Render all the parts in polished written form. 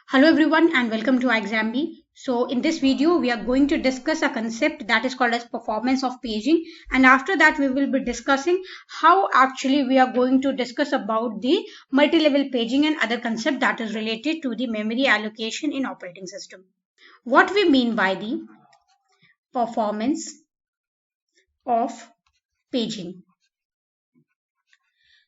Hello everyone and welcome to iXambi. So in this video we are going to discuss a concept that is called as performance of paging, and after that we will be discussing how actually we are going to discuss about the multi-level paging and other concept that is related to the memory allocation in operating system. What we mean by the performance of paging.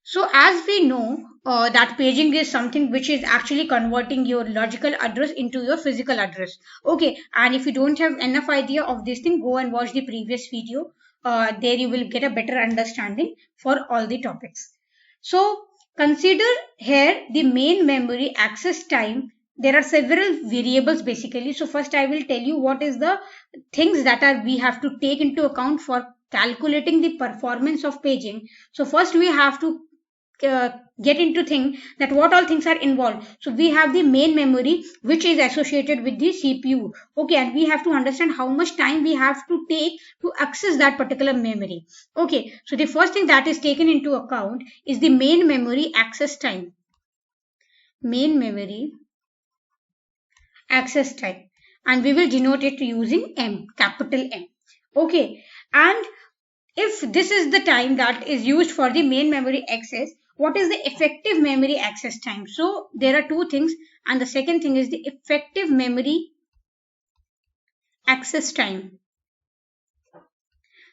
So as we know that paging is something which is actually converting your logical address into your physical address. Okay, and if you don't have enough idea of this thing, go and watch the previous video. There you will get a better understanding for all the topics. So consider here the main memory access time. There are several variables basically. So first I will tell you what is the things that are we have to take into account for calculating the performance of paging. So first we have to get into thing that what all things are involved. So we have the main memory which is associated with the CPU. Okay, and we have to understand how much time we have to take to access that particular memory. Okay, so the first thing that is taken into account is the main memory access time. Main memory access time, and we will denote it using M, capital M. Okay, and if this is the time that is used for the main memory access, what is the effective memory access time? So there are two things, and the second thing is the effective memory access time.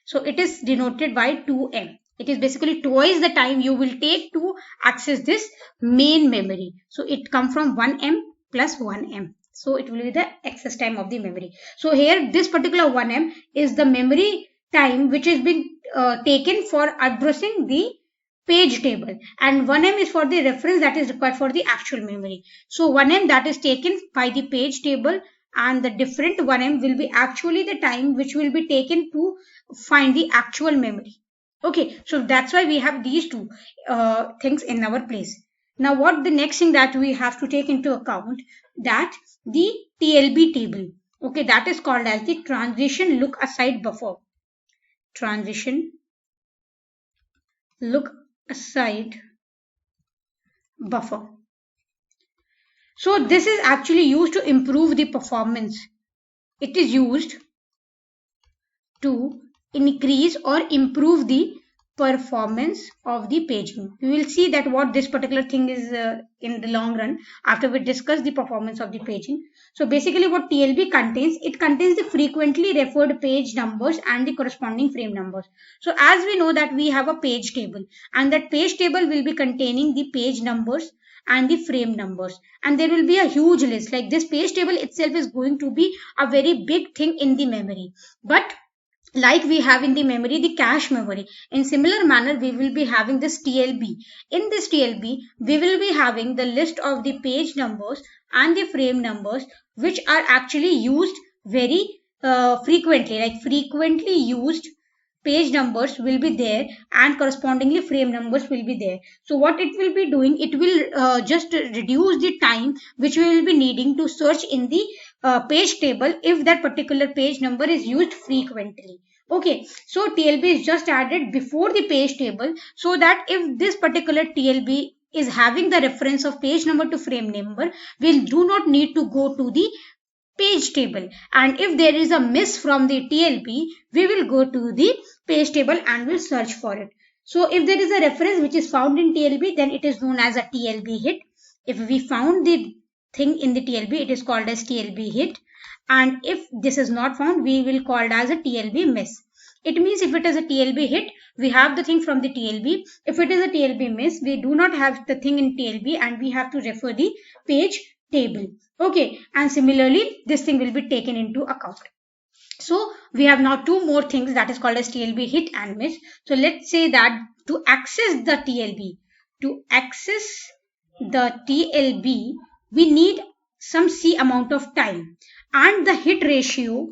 So it is denoted by 2M. It is basically twice the time you will take to access this main memory. So it comes from 1M plus 1M. So it will be the access time of the memory. So here this particular 1M is the memory time which is being taken for addressing the page table, and 1M is for the reference that is required for the actual memory. So 1M that is taken by the page table, and the different 1M will be actually the time which will be taken to find the actual memory. Okay, so that's why we have these two things in our place. Now what the next thing that we have to take into account, that the TLB table. Okay, that is called as the transition look aside buffer. Transition look aside buffer. So this is actually used to improve the performance. It is used to increase or improve the performance of the paging. We will see that what this particular thing is in the long run after we discuss the performance of the paging. So basically what TLB contains, it contains the frequently referred page numbers and the corresponding frame numbers. So as we know that we have a page table, and that page table will be containing the page numbers and the frame numbers, and there will be a huge list. Like this page table itself is going to be a very big thing in the memory, but like we have in the memory the cache memory, in similar manner we will be having this TLB. In this TLB we will be having the list of the page numbers and the frame numbers which are actually used very frequently, like frequently used page numbers will be there and correspondingly frame numbers will be there. So what it will be doing, it will just reduce the time which we will be needing to search in the page table if that particular page number is used frequently. Okay, so TLB is just added before the page table, so that if this particular TLB is having the reference of page number to frame number, we do not need to go to the page table, and if there is a miss from the TLB, we will go to the page table and will search for it. So if there is a reference which is found in TLB, then it is known as a TLB hit. If we found the thing in the TLB, it is called as TLB hit, and if this is not found, we will call it as a TLB miss. It means if it is a TLB hit, we have the thing from the TLB. If it is a TLB miss, we do not have the thing in TLB and we have to refer the page table. Okay, and similarly this thing will be taken into account. So we have now two more things that is called as TLB hit and miss. So let's say that to access the TLB, we need some C amount of time, and the hit ratio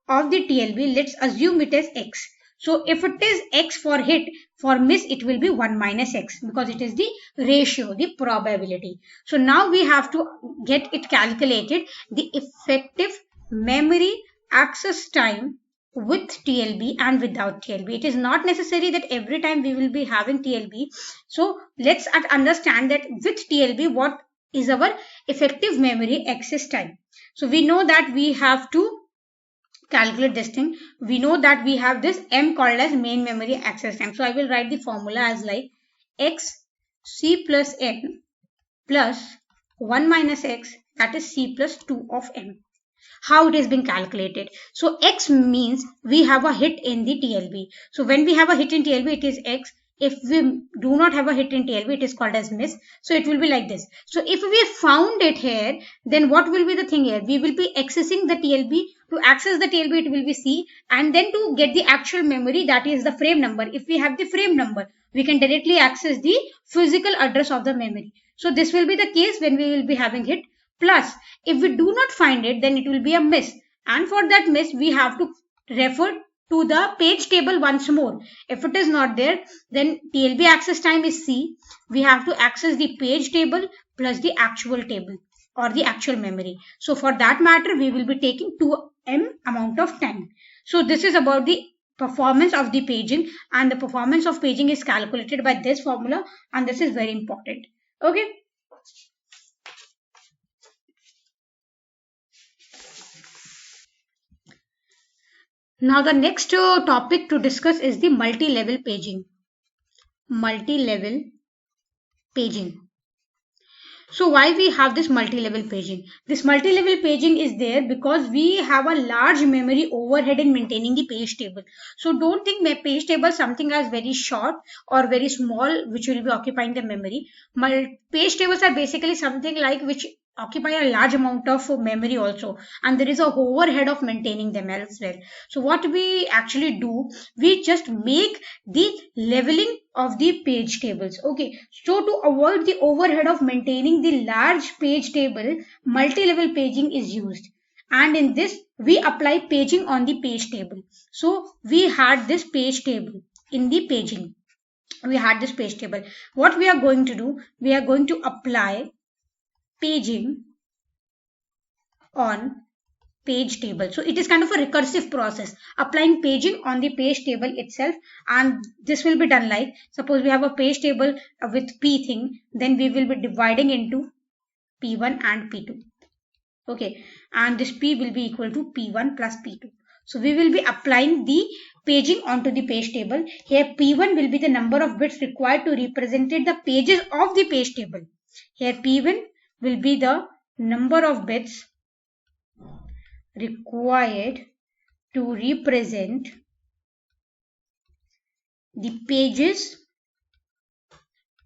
of the TLB, let's assume it is X. So if it is X for hit, for miss it will be 1 minus X, because it is the ratio, the probability. So now we have to get it calculated, the effective memory access time with TLB and without TLB. It is not necessary that every time we will be having TLB. So let's understand that with TLB what is our effective memory access time. So we know that we have to calculate this thing. We know that we have this m called as main memory access time. So I will write the formula as like x c plus n plus 1 minus x, that is c plus 2 of m. How it is being calculated? So x means we have a hit in the TLB. So when we have a hit in TLB, it is x. If we do not have a hit in TLB, it is called as miss. So it will be like this. So if we found it here, then what will be the thing here? We will be accessing the TLB. To access the TLB, it will be C, and then to get the actual memory, that is the frame number. If we have the frame number, we can directly access the physical address of the memory. So this will be the case when we will be having hit. Plus, if we do not find it, then it will be a miss. And for that miss, we have to refer to the page table once more. If it is not there, then TLB access time is C. We have to access the page table plus the actual table or the actual memory. So for that matter, we will be taking 2m amount of time. So this is about the performance of the paging, and the performance of paging is calculated by this formula, and this is very important. Okay. Now the next topic to discuss is the multi-level paging. Multi-level paging. So why we have this multi-level paging? This multi-level paging is there because we have a large memory overhead in maintaining the page table. So don't think page table something as very short or very small which will be occupying the memory. Page tables are basically something like which occupy a large amount of memory also, and there is a overhead of maintaining them as well. So what we actually do, we just make the leveling of the page tables. Okay, so to avoid the overhead of maintaining the large page table, multi-level paging is used, and in this we apply paging on the page table. So we had this page table in the paging. We had this page table. What we are going to do, we are going to apply paging on page table. So it is kind of a recursive process, applying paging on the page table itself, and this will be done like, suppose we have a page table with p thing, then we will be dividing into p1 and p2. Okay, and this p will be equal to p1 plus p2. So we will be applying the paging onto the page table. Here p1 will be the number of bits required to represent the pages of the page table. Here p1 will be the number of bits required to represent the pages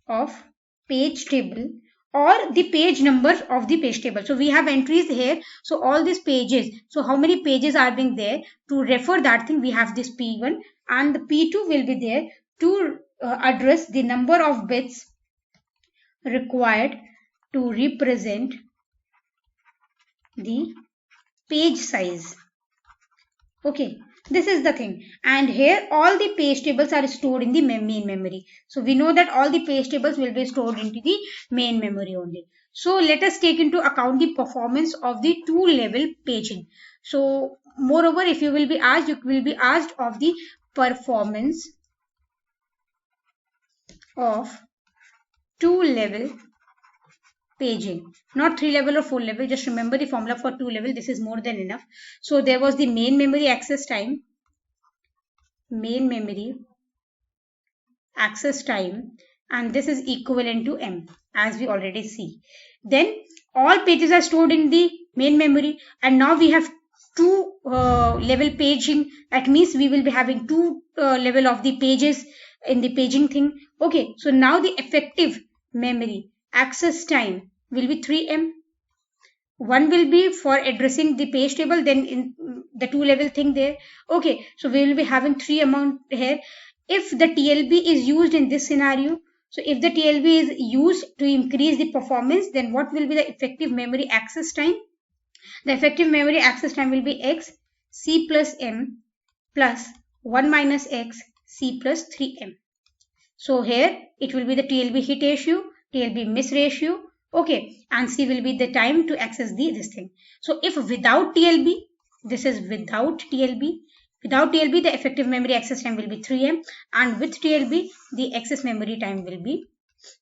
of page table or the page numbers of the page table. So we have entries here. So all these pages, so how many pages are being there, to refer that thing we have this p1, and the p2 will be there to address the number of bits required to represent the page size. Okay, this is the thing, and here all the page tables are stored in the main memory. So we know that all the page tables will be stored into the main memory only. So let us take into account the performance of the two-level paging. So moreover, if you will be asked, you will be asked of the performance of two-level paging, not 3-level or 4-level. Just remember the formula for 2-level. This is more than enough. So there was the main memory access time, main memory access time, and this is equivalent to m, as we already see. Then all pages are stored in the main memory, and now we have two level paging. That means we will be having two level of the pages in the paging thing. Okay, so now the effective memory access time will be 3m. One will be for addressing the page table, then in the two-level thing there. Okay, so we will be having 3 amount here. If the TLB is used in this scenario, so if the TLB is used to increase the performance, then what will be the effective memory access time? The effective memory access time will be x c plus m plus 1 minus x c plus 3m. So here it will be the TLB hit ratio, TLB miss ratio. Okay, and C will be the time to access this thing. So if without TLB, this is without TLB. Without TLB, the effective memory access time will be 3m, and with TLB, the access memory time will be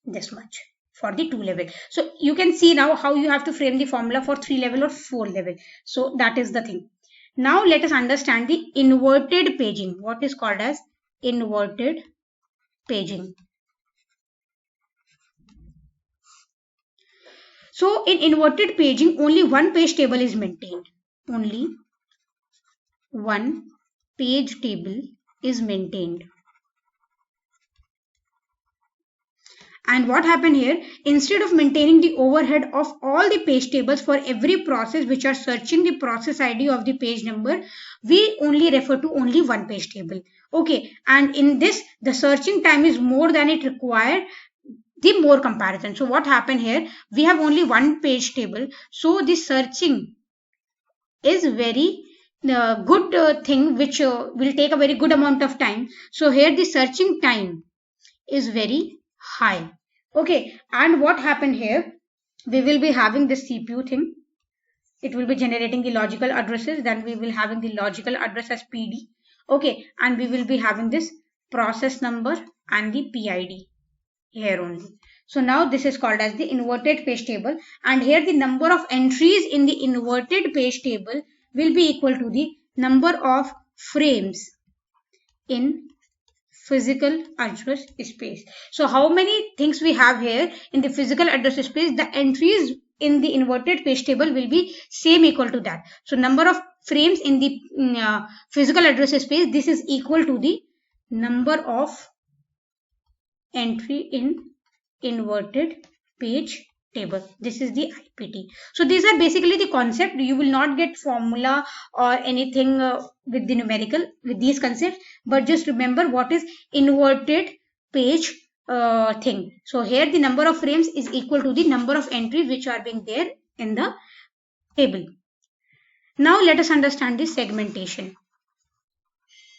this much. for the 2 level. So you can see now how you have to frame the formula for 3 level or 4 level. So that is the thing. Now let us understand the inverted paging. What is called as inverted paging? So in inverted paging, only one page table is maintained. Only one page table is maintained. And what happened here, instead of maintaining the overhead of all the page tables for every process which are searching the process ID of the page number, we only refer to only one page table. Okay, and in this, the searching time is more than it required, the more comparison. So what happened here, we have only one page table. So the searching is very good thing which will take a very good amount of time. So here the searching time is very high. Okay, and what happened here, we will be having this CPU thing. It will be generating the logical addresses. Then we will having the logical address as PD. Okay, and we will be having this process number and the PID here only. So now this is called as the inverted page table, and here the number of entries in the inverted page table will be equal to the number of frames in physical address space. So how many things we have here in the physical address space, the entries in the inverted page table will be same equal to that. So number of frames in the physical address space, this is equal to the number of entry in inverted page table. This is the IPT. So these are basically the concept. You will not get formula or anything with the numerical with these concepts, but just remember what is inverted page thing. So here the number of frames is equal to the number of entries which are being there in the table. Now let us understand the segmentation.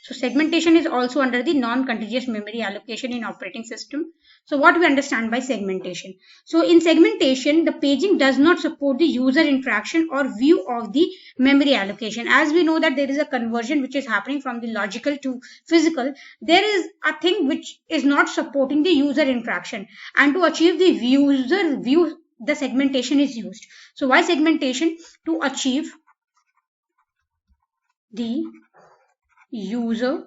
So segmentation is also under the non-contiguous memory allocation in operating system. So what we understand by segmentation? So in segmentation, the paging does not support the user interaction or view of the memory allocation. As we know that there is a conversion which is happening from the logical to physical, there is a thing which is not supporting the user interaction. And to achieve the user view, the segmentation is used. So why segmentation? To achieve the user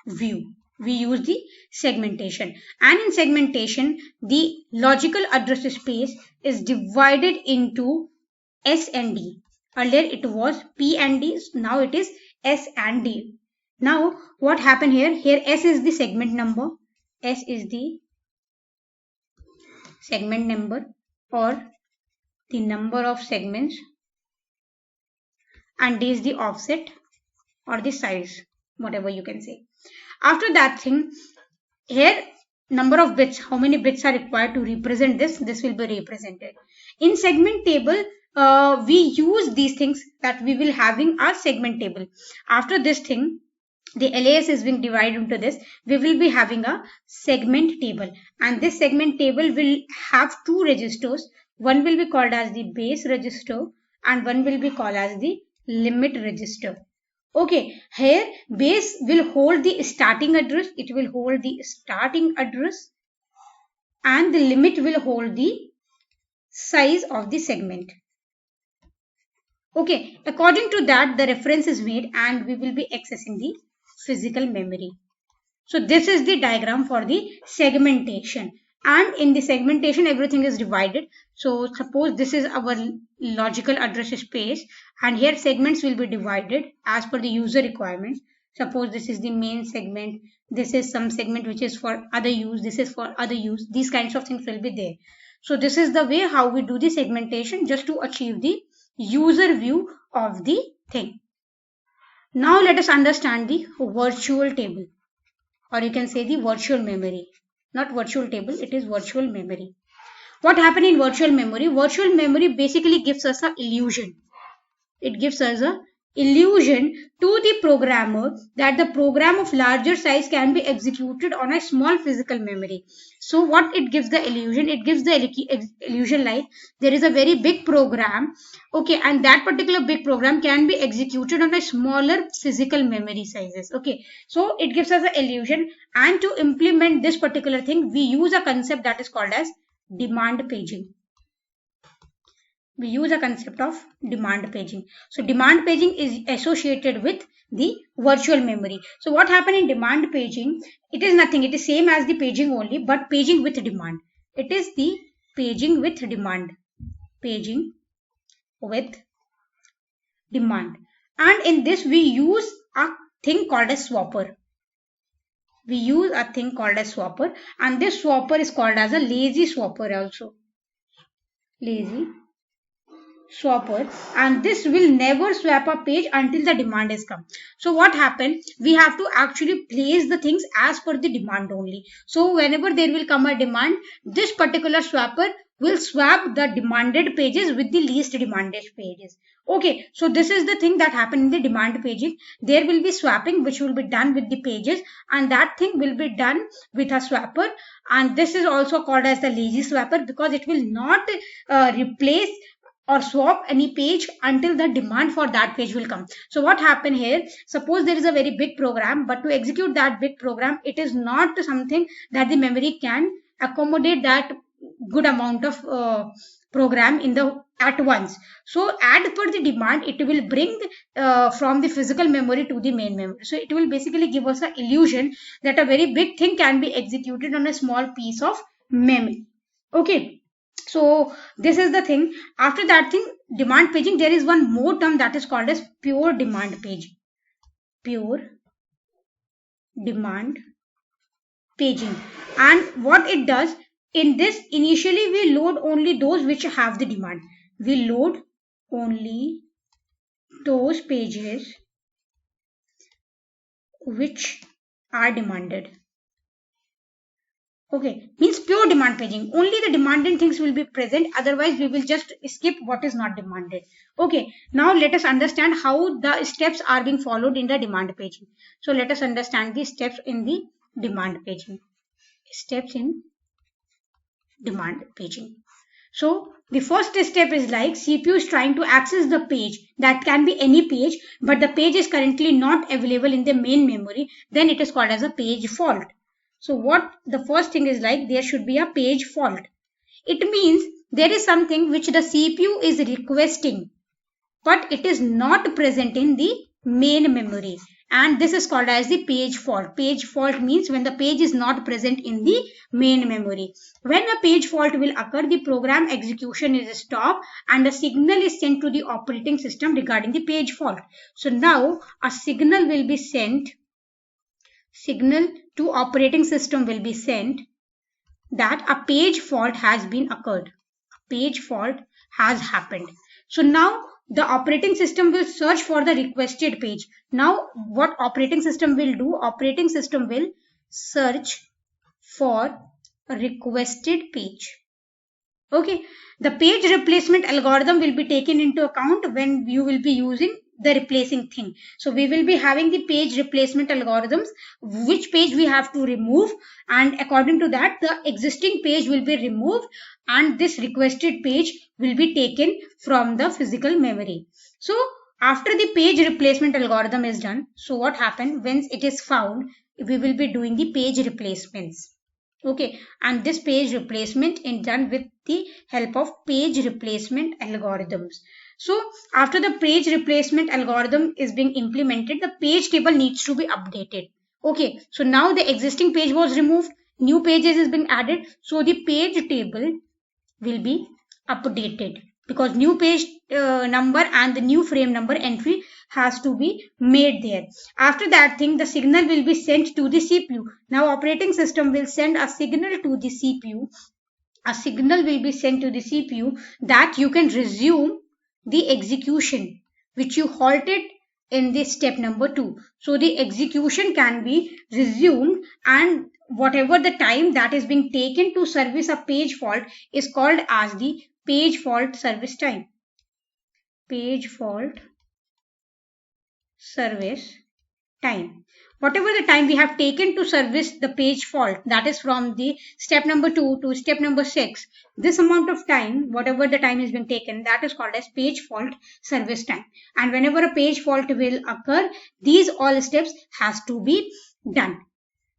view, we use the segmentation. And in segmentation, the logical address space is divided into S and D. Earlier it was P and D, now it is S and D. Now what happened here? Here S is the segment number, S is the segment number or the number of segments, and D is the offset or the size, whatever you can say. After that thing, here number of bits, how many bits are required to represent this will be represented. In segment table, we use these things that we will having our segment table. After this thing, the LAS is being divided into this, we will be having a segment table, and this segment table will have two registers. One will be called as the base register and one will be called as the limit register. Okay, here base will hold the starting address, it will hold the starting address, and the limit will hold the size of the segment. Okay, according to that the reference is made and we will be accessing the physical memory. So this is the diagram for the segmentation, and in the segmentation everything is divided. So suppose this is our logical address space and here segments will be divided as per the user requirements. Suppose this is the main segment, this is some segment which is for other use, this is for other use, these kinds of things will be there. So this is the way how we do the segmentation, just to achieve the user view of the thing. Now let us understand the virtual table, or you can say the virtual memory. Not virtual table, it is virtual memory. What happened in virtual memory? Virtual memory basically gives us an illusion. It gives us an illusion to the programmer that the program of larger size can be executed on a small physical memory. So what it gives the illusion? It gives the illusion like there is a very big program, okay, and that particular big program can be executed on a smaller physical memory sizes. Okay, so it gives us an illusion, and to implement this particular thing we use a concept that is called as demand paging. We use a concept of demand paging. So demand paging is associated with the virtual memory. So what happened in demand paging? It is nothing. It is same as the paging only, but paging with demand. It is the paging with demand. Paging with demand. And in this we use a thing called a swapper. We use a thing called a swapper, and this swapper is called as a lazy swapper also. Lazy swapper, and this will never swap a page until the demand is come. So what happened, we have to actually place the things as per the demand only. So whenever there will come a demand, this particular swapper will swap the demanded pages with the least demanded pages. Okay, so this is the thing that happened in the demand paging. There will be swapping which will be done with the pages, and that thing will be done with a swapper, and this is also called as the lazy swapper because it will not replace or swap any page until the demand for that page will come. So what happened here, suppose there is a very big program, but to execute that big program, it is not something that the memory can accommodate that good amount of program in the at once. So as per the demand, it will bring from the physical memory to the main memory. So it will basically give us an illusion that a very big thing can be executed on a small piece of memory. Okay, so this is the thing. After that thing, demand paging, there is one more term that is called as pure demand paging. Pure demand paging. And what it does, in this, initially we load only those which have the demand. We load only those pages which are demanded. Okay, means pure demand paging. Only the demanded things will be present. Otherwise, we will just skip what is not demanded. Okay, now let us understand how the steps are being followed in the demand paging. So let us understand the steps in the demand paging. Steps in demand paging. So the first step is like CPU is trying to access the page. That can be any page, but the page is currently not available in the main memory. Then it is called as a page fault. So what the first thing is like, there should be a page fault. It means there is something which the CPU is requesting, but it is not present in the main memory. And this is called as the page fault. Page fault means when the page is not present in the main memory. When a page fault will occur, the program execution is stopped and a signal is sent to the operating system regarding the page fault. So now a signal will be sent. Signal to operating system will be sent that a page fault has been occurred. A page fault has happened. So now the operating system will search for the requested page. Now what operating system will do? Operating system will search for a requested page. Okay, the page replacement algorithm will be taken into account when you will be using the replacing thing. So we will be having the page replacement algorithms, which page we have to remove, and according to that the existing page will be removed and this requested page will be taken from the physical memory. So after the page replacement algorithm is done, so what happened, when it is found, we will be doing the page replacements. Okay, and this page replacement is done with the help of page replacement algorithms. So after the page replacement algorithm is being implemented, the page table needs to be updated. Okay, so now the existing page was removed, new pages is being added, so the page table will be updated because new page number and the new frame number entry has to be made there. After that thing, the signal will be sent to the CPU. Now operating system will send a signal to the CPU. A signal will be sent to the CPU that you can resume the execution which you halted in this step number 2. So the execution can be resumed, and whatever the time that is being taken to service a page fault is called as the page fault service time. Page fault service time. Whatever the time we have taken to service the page fault, that is from the step number 2 to step number 6, this amount of time, whatever the time is being taken, that is called as page fault service time. And whenever a page fault will occur, these all steps has to be done.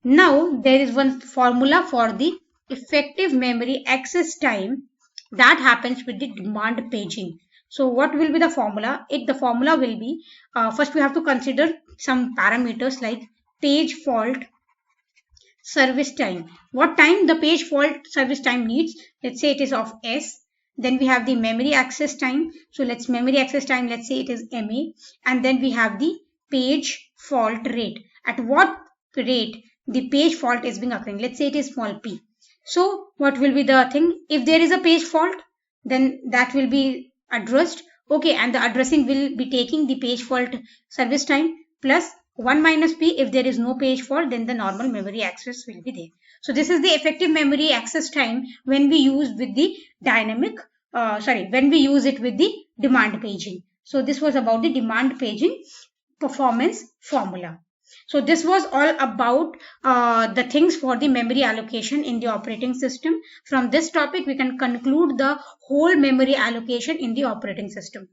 Now there is one formula for the effective memory access time that happens with the demand paging. So what will be the formula? The formula will be, first we have to consider some parameters like page fault service time. What time the page fault service time needs? Let's say it is of S. Then we have the memory access time. So let's memory access time, let's say it is MA. And then we have the page fault rate. At what rate the page fault is being occurring? Let's say it is small p. So what will be the thing? If there is a page fault, then that will be addressed. Okay, and the addressing will be taking the page fault service time plus 1 minus p. If there is no page fault, then the normal memory access will be there. So this is the effective memory access time when we use with the when we use it with the demand paging. So this was about the demand paging performance formula. So this was all about the things for the memory allocation in the operating system. From this topic, we can conclude the whole memory allocation in the operating system.